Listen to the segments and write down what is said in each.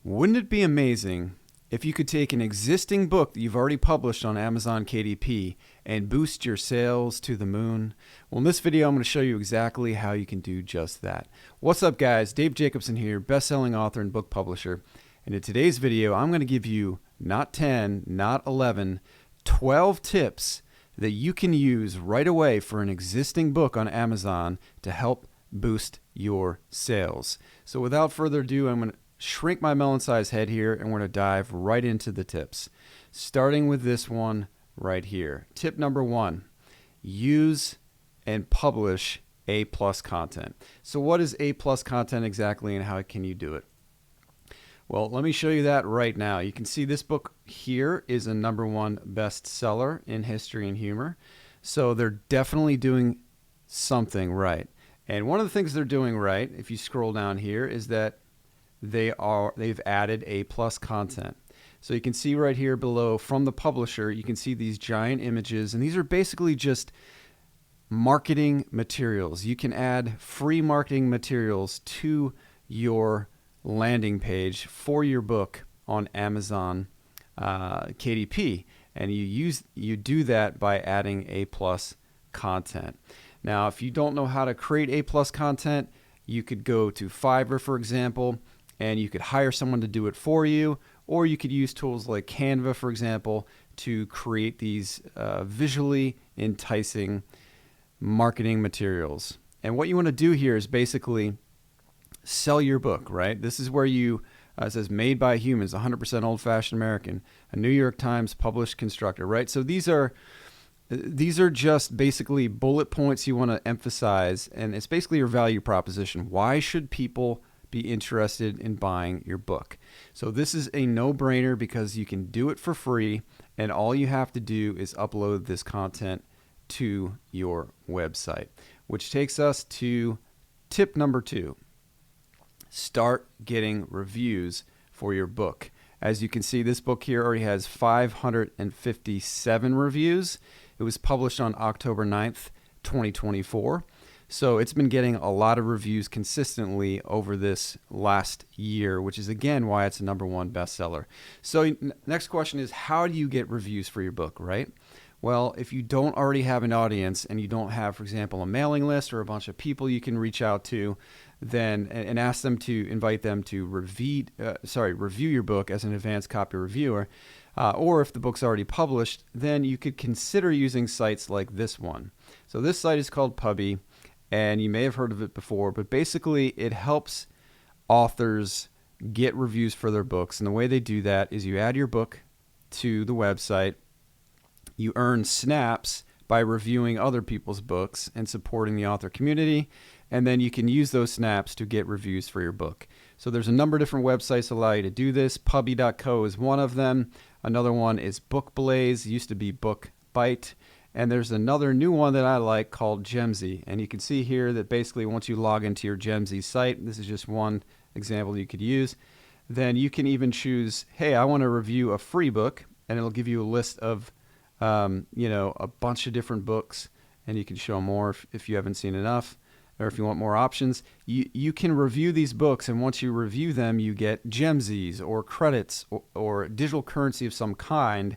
Wouldn't it be amazing if you could take an existing book that you've already published on Amazon KDP and boost your sales to the moon? Well, in this video, I'm going to show you exactly how you can do just that. What's up, guys? Dave Jacobson here, best-selling author and book publisher. And in today's video, I'm going to give you not 10, not 11, 12 tips that you can use right away for an existing book on Amazon to help boost your sales. So without further ado, I'm going to shrink my melon-sized head here, and we're going to dive right into the tips. Starting with this one right here. Tip number 1, use and publish A+ content. So what is A+ content exactly, and how can you do it? Well, let me show you that right now. You can see this book here is a #1 bestseller in history and humor. So they're definitely doing something right. And one of the things they're doing right, if you scroll down here, is that they've added A+ content. So you can see right here below from the publisher, you can see these giant images, and these are basically just marketing materials. You can add free marketing materials to your landing page for your book on Amazon KDP, and you do that by adding A+ content. Now, if you don't know how to create A+ content, you could go to Fiverr, for example, and you could hire someone to do it for you, or you could use tools like Canva, for example, to create these visually enticing marketing materials. And what you want to do here is basically sell your book, right? This is where it says made by humans, 100% old-fashioned American, a New York Times published constructor, right? So these are just basically bullet points you want to emphasize, and it's basically your value proposition. Why should people be interested in buying your book? So this is a no-brainer because you can do it for free, and all you have to do is upload this content to your website, which takes us to tip number 2. Start getting reviews for your book. As you can see, this book here already has 557 reviews. It was published on October 9th, 2024. So it's been getting a lot of reviews consistently over this last year, which is again why it's a #1 bestseller. So next question is, how do you get reviews for your book, right? Well, if you don't already have an audience and you don't have, for example, a mailing list or a bunch of people you can reach out to, then and ask them to invite them to review your book as an advanced copy reviewer, or if the book's already published, then you could consider using sites like this one. So this site is called Puppy, and you may have heard of it before, but basically it helps authors get reviews for their books. And the way they do that is you add your book to the website. You earn snaps by reviewing other people's books and supporting the author community, and then you can use those snaps to get reviews for your book. So there's a number of different websites that allow you to do this. Pubby.co is one of them. Another one is BookBlaze, used to be BookBite. And there's another new one that I like called Gemsy. And you can see here that basically once you log into your Gemsy site, this is just one example you could use, then you can even choose, hey, I want to review a free book, and it'll give you a list of a bunch of different books, and you can show more if you haven't seen enough, or if you want more options. You can review these books, and once you review them, you get gemsies or credits or digital currency of some kind,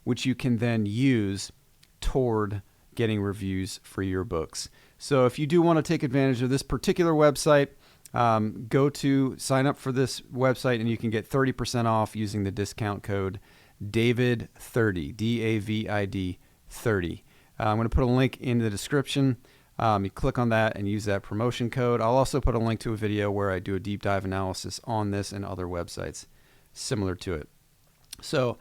which you can then use toward getting reviews for your books. So if you do want to take advantage of this particular website, go to sign up for this website, and you can get 30% off using the discount code David30, DAVID 30. I'm going to put a link in the description. You click on that and use that promotion code. I'll also put a link to a video where I do a deep dive analysis on this and other websites similar to it. So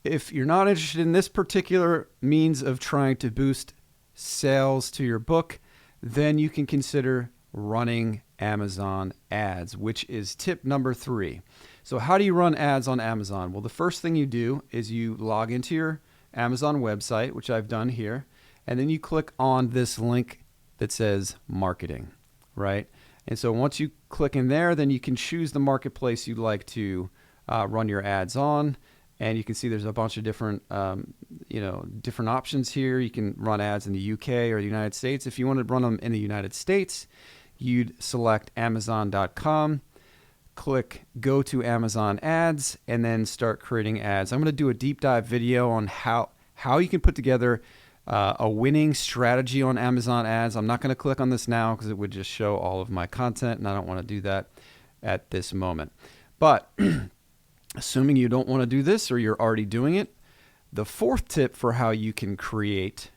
if you're not interested in this particular means of trying to boost sales to your book, then you can consider running Amazon ads, which is tip number 3. So how do you run ads on Amazon? Well, the first thing you do is you log into your Amazon website, which I've done here, and then you click on this link that says marketing, right? And so once you click in there, then you can choose the marketplace you'd like to run your ads on. And you can see there's a bunch of different options here. You can run ads in the UK or the United States. If you want to run them in the United States, you'd select Amazon.com, click go to Amazon ads and then start creating ads. I'm going to do a deep dive video on how you can put together a winning strategy on Amazon ads. I'm not going to click on this now because it would just show all of my content, and I don't want to do that at this moment. But assuming you don't want to do this or you're already doing it, the fourth tip for how you can create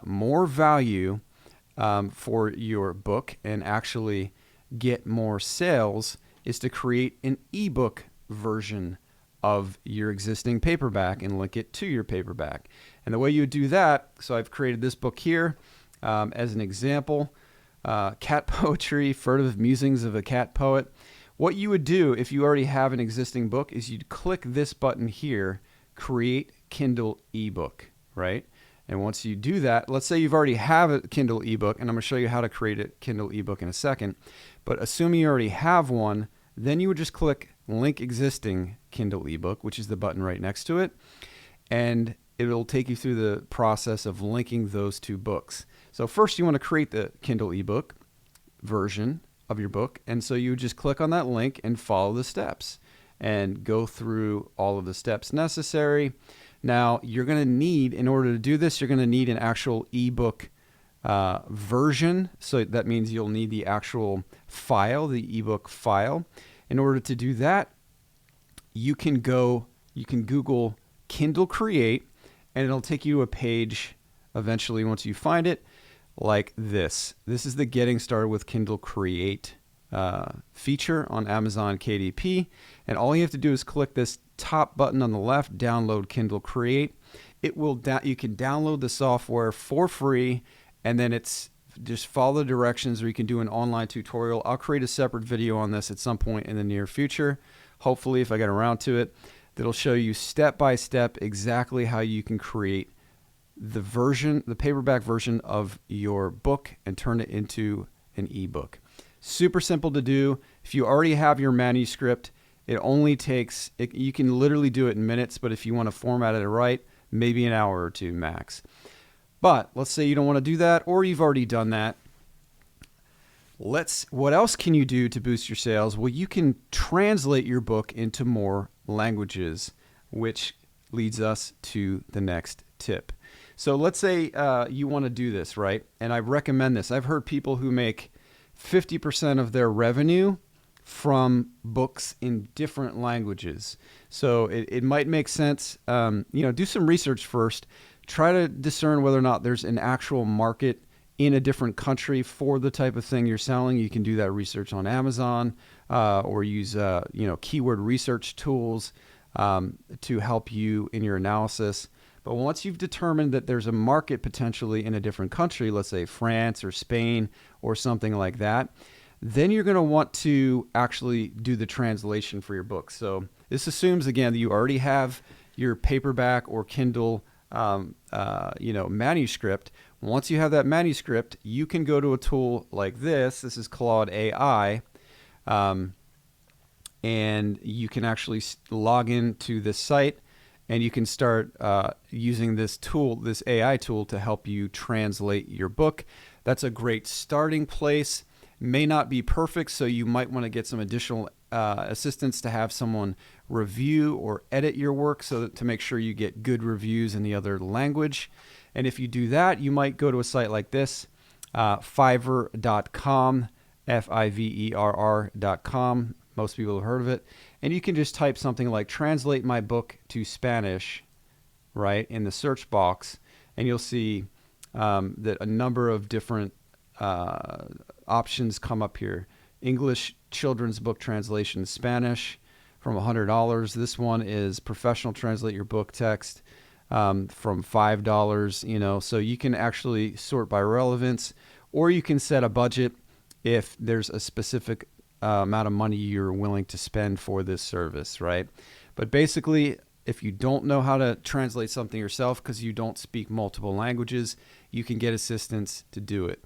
more value for your book and actually get more sales is to create an ebook version of your existing paperback and link it to your paperback. And the way you would do that, so I've created this book here as an example, Cat Poetry, Furtive Musings of a Cat Poet. What you would do if you already have an existing book is you'd click this button here, Create Kindle ebook, right? And once you do that, let's say you've already have a Kindle ebook, and I'm going to show you how to create a Kindle ebook in a second. But assuming you already have one, then you would just click Link Existing Kindle ebook, which is the button right next to it, and it'll take you through the process of linking those two books. So first you want to create the Kindle ebook version of your book, and so you just click on that link and follow the steps and go through all of the steps necessary. Now, you're going to need, in order to do this, you're going to need an actual ebook version. So that means you'll need the actual file, the ebook file. In order to do that, you can Google Kindle Create, and it'll take you to a page eventually once you find it like this. This is the Getting Started with Kindle Create feature on Amazon KDP, and all you have to do is click this top button on the left, download Kindle Create. You can download the software for free, and then it's just follow the directions, or you can do an online tutorial. I'll create a separate video on this at some point in the near future, hopefully if I get around to it, that'll show you step by step exactly how you can create the paperback version of your book and turn it into an ebook. Super simple to do. If you already have your manuscript, it only takes, you can literally do it in minutes, but if you want to format it right, maybe an hour or two max. But let's say you don't want to do that, or you've already done that. What else can you do to boost your sales? Well, you can translate your book into more languages, which leads us to the next tip. So let's say you want to do this, right? And I recommend this. I've heard people who make 50% of their revenue from books in different languages. So it might make sense, do some research first. Try to discern whether or not there's an actual market in a different country for the type of thing you're selling. You can do that research on Amazon or use keyword research tools to help you in your analysis. But once you've determined that there's a market potentially in a different country, let's say France or Spain or something like that, then you're going to want to actually do the translation for your book. So this assumes, again, that you already have your paperback or Kindle manuscript. Once you have that manuscript, you can go to a tool like this. This is Claude AI. And you can actually log into this site, and you can start using this tool, this AI tool, to help you translate your book. That's a great starting place. May not be perfect, so you might want to get some additional assistance to have someone review or edit your work to make sure you get good reviews in the other language. And if you do that, you might go to a site like this, Fiverr.com, Fiverr.com. Most people have heard of it. And you can just type something like translate my book to Spanish, right, in the search box. And you'll see that a number of different options come up here. English children's book translation, Spanish, from $100. This one is professional translate your book text from $5. So you can actually sort by relevance, or you can set a budget if there's a specific amount of money you're willing to spend for this service, right? But basically, if you don't know how to translate something yourself because you don't speak multiple languages, you can get assistance to do it.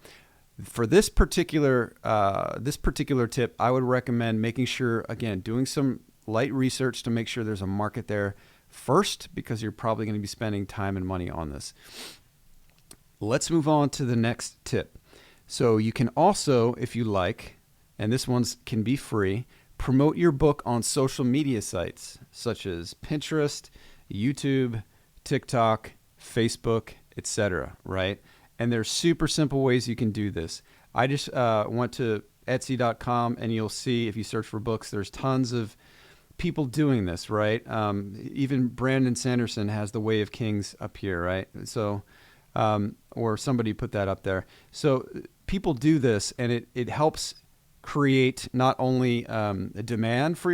For this particular tip, I would recommend making sure, again, doing some light research to make sure there's a market there first, because you're probably going to be spending time and money on this. Let's move on to the next tip. So you can also, if you like, and this one can be free, Promote your book on social media sites such as Pinterest, YouTube, TikTok, Facebook, etc. Right? And there's super simple ways you can do this. I just went to Etsy.com, and you'll see if you search for books, there's tons of people doing this, right? Even Brandon Sanderson has The Way of Kings up here, right? So, or somebody put that up there. So people do this, and it helps create not only a demand for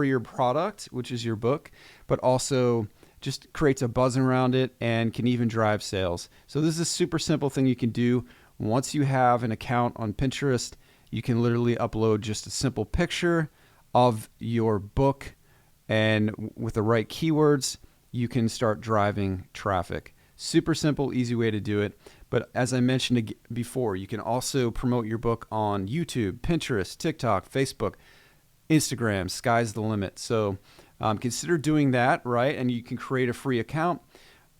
your product, which is your book, but also just creates a buzz around it and can even drive sales. So this is a super simple thing you can do. Once you have an account on Pinterest, you can literally upload just a simple picture of your book, and with the right keywords, you can start driving traffic. Super simple, easy way to do it. But as I mentioned before, you can also promote your book on YouTube, Pinterest, TikTok, Facebook, Instagram. Sky's the limit. So consider doing that, right? And you can create a free account.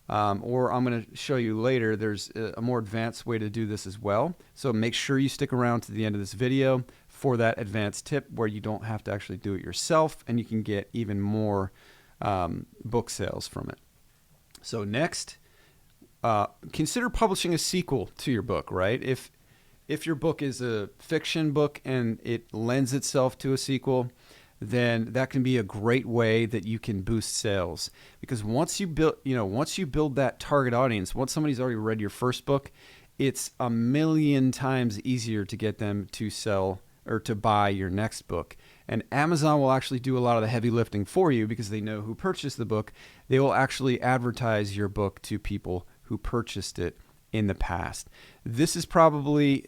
Or I'm going to show you later, there's a more advanced way to do this as well. So make sure you stick around to the end of this video for that advanced tip where you don't have to actually do it yourself, and you can get even more book sales from it. So next, consider publishing a sequel to your book, right? If your book is a fiction book and it lends itself to a sequel, then that can be a great way that you can boost sales. Because once you build that target audience, once somebody's already read your first book, it's a million times easier to get them to sell or to buy your next book. And Amazon will actually do a lot of the heavy lifting for you because they know who purchased the book. They will actually advertise your book to people who purchased it in the past. This is probably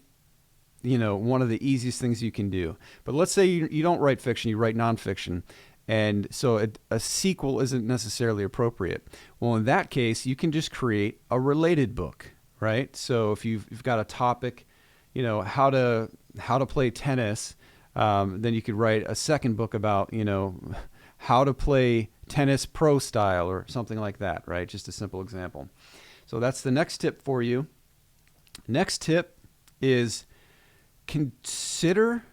one of the easiest things you can do. But let's say you don't write fiction, you write nonfiction, and so a sequel isn't necessarily appropriate. Well, in that case, you can just create a related book, right? So if you've got a topic, how to play tennis, then you could write a second book about, how to play tennis pro style or something like that, right? Just a simple example. So that's the next tip for you. Next tip is consider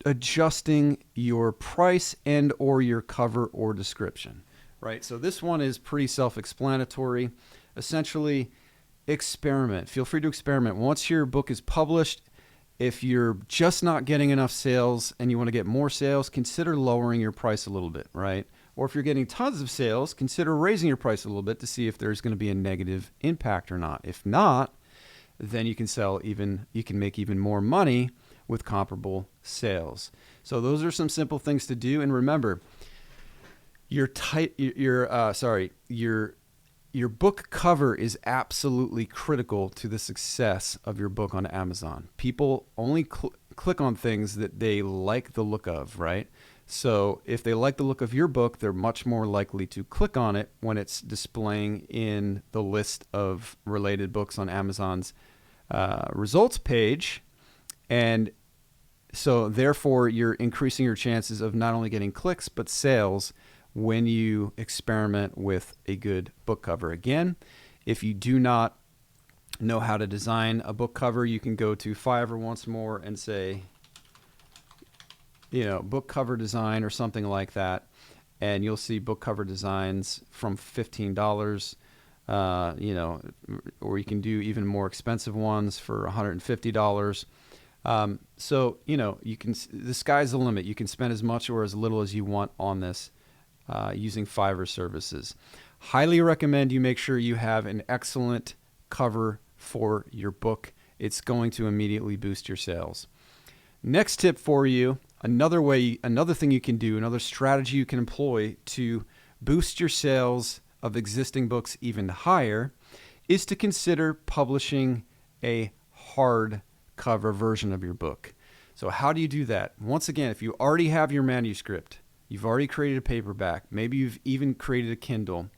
adjusting your price and or your cover or description, right? So this one is pretty self-explanatory. Essentially, experiment. Feel free to experiment. Once your book is published, if you're just not getting enough sales and you want to get more sales, consider lowering your price a little bit, right? Or if you're getting tons of sales, consider raising your price a little bit to see if there's going to be a negative impact or not. If not, then you can make even more money with comparable sales. So those are some simple things to do. And remember, your book cover is absolutely critical to the success of your book on Amazon. People only click on things that they like the look of, right? So if they like the look of your book, they're much more likely to click on it when it's displaying in the list of related books on Amazon's results page. And so therefore, you're increasing your chances of not only getting clicks, but sales when you experiment with a good book cover. Again, if you do not know how to design a book cover, you can go to Fiverr once more and say, book cover design or something like that. And you'll see book cover designs from $15, or you can do even more expensive ones for $150. So, the sky's the limit. You can spend as much or as little as you want on this using Fiverr services. Highly recommend you make sure you have an excellent cover for your book. It's going to immediately boost your sales. Next tip for you, another thing you can do, another strategy you can employ to boost your sales of existing books even higher is to consider publishing a hardcover version of your book. So how do you do that? Once again, if you already have your manuscript, you've already created a paperback, maybe you've even created a Kindle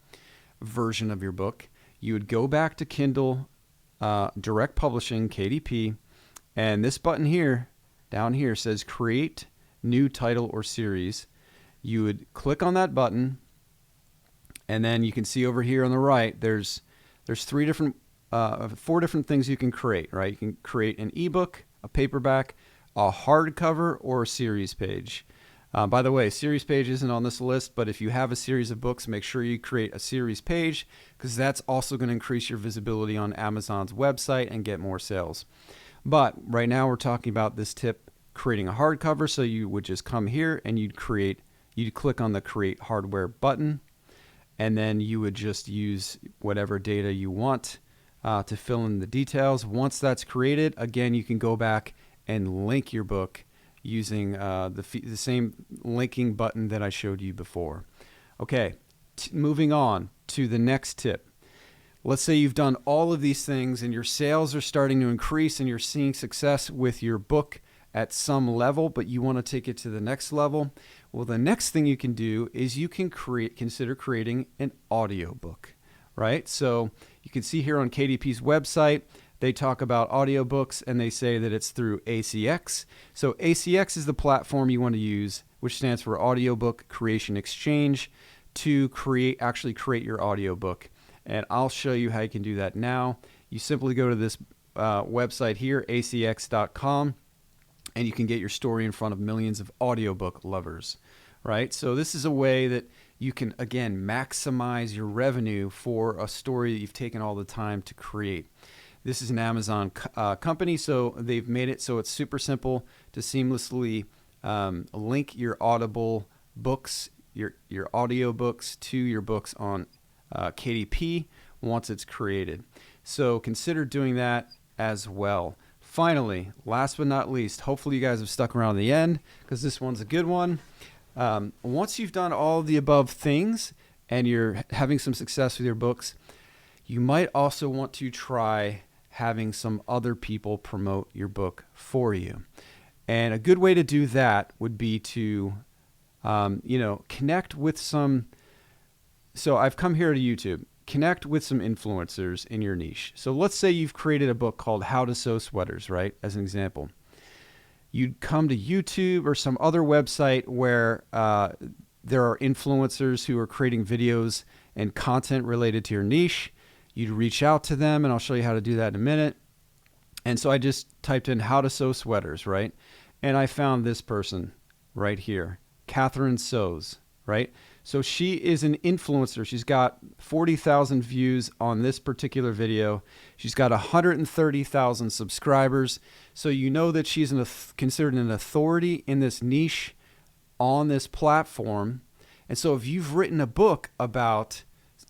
version of your book, you would go back to Kindle Direct Publishing, KDP, and this button here, down here, says Create New Title or Series. You would click on that button, and then you can see over here on the right, there's four different things you can create, right? You can create an ebook, a paperback, a hardcover or a series page. By the way, series page isn't on this list, but if you have a series of books, make sure you create a series page, because that's also going to increase your visibility on Amazon's website and get more sales. But right now we're talking about this tip, creating a hardcover. So you would just come here and you'd click on the create hardware button, and then you would just use whatever data you want to fill in the details. Once that's created, again, you can go back and link your book using the same linking button that I showed you before. Okay, moving on to the next tip. Let's say you've done all of these things and your sales are starting to increase and you're seeing success with your book at some level, but you want to take it to the next level. Well, the next thing you can do is you can consider creating an audiobook, right? So you can see here on KDP's website, they talk about audiobooks and they say that it's through ACX. So ACX is the platform you want to use, which stands for Audiobook Creation Exchange, to actually create your audiobook. And I'll show you how you can do that now. You simply go to this website here, acx.com, and you can get your story in front of millions of audiobook lovers, right? So this is a way that you can, again, maximize your revenue for a story that you've taken all the time to create. This is an Amazon company, so they've made it so it's super simple to seamlessly link your Audible books, your audiobooks to your books on KDP once it's created. So consider doing that as well. Finally, last but not least, hopefully you guys have stuck around the end because this one's a good one. Once you've done all of the above things and you're having some success with your books, you might also want to try having some other people promote your book for you. And a good way to do that would be to, connect with some. So I've come here to YouTube. Connect with some influencers in your niche. So let's say you've created a book called How to Sew Sweaters, right? As an example. You'd come to YouTube or some other website where there are influencers who are creating videos and content related to your niche. You'd reach out to them, and I'll show you how to do that in a minute. And so I just typed in how to sew sweaters, right? And I found this person right here, Catherine Sews, right? So she is an influencer. She's got 40,000 views on this particular video. She's got 130,000 subscribers. So you know that she's considered an authority in this niche on this platform. And so if you've written a book about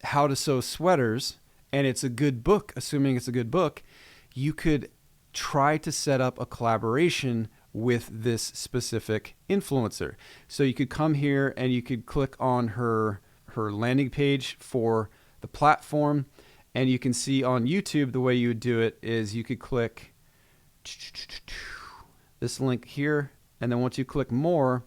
how to sew sweaters, and it's a good book, assuming it's a good book, you could try to set up a collaboration with this specific influencer. So you could come here and you could click on her landing page for the platform, and you can see on YouTube the way you would do it is you could click this link here, and then once you click more,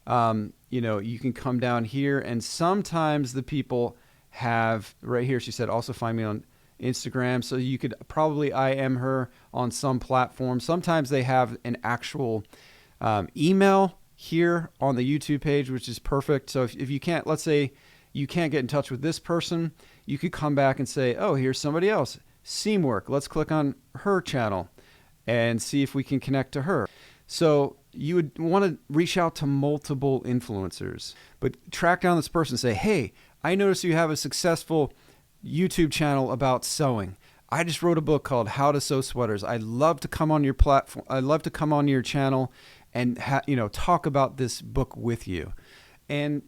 you can come down here, and sometimes the people have right here, she said, also find me on Instagram. So you could probably IM her on some platform. Sometimes they have an actual email here on the YouTube page, which is perfect. So if you can't, let's say you can't get in touch with this person, you could come back and say, oh, here's somebody else, Seamwork. Let's click on her channel and see if we can connect to her. So you would want to reach out to multiple influencers, but track down this person and say, hey, I noticed you have a successful YouTube channel about sewing. I just wrote a book called How to Sew Sweaters. I'd love to come on your platform. I'd love to come on your channel and talk about this book with you. And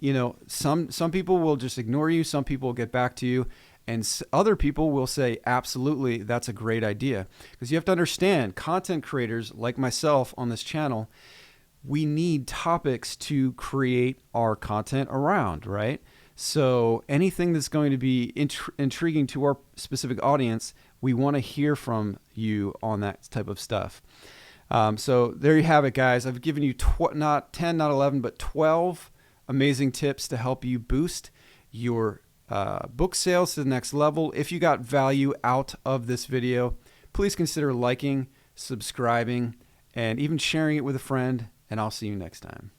some people will just ignore you. Some people will get back to you, and other people will say, absolutely, that's a great idea. Because you have to understand, content creators like myself on this channel, we need topics to create our content around, right? So anything that's going to be intriguing to our specific audience, we want to hear from you on that type of stuff. So there you have it, guys. I've given you not 10, not 11, but 12 amazing tips to help you boost your book sales to the next level. If you got value out of this video, please consider liking, subscribing, and even sharing it with a friend, and I'll see you next time.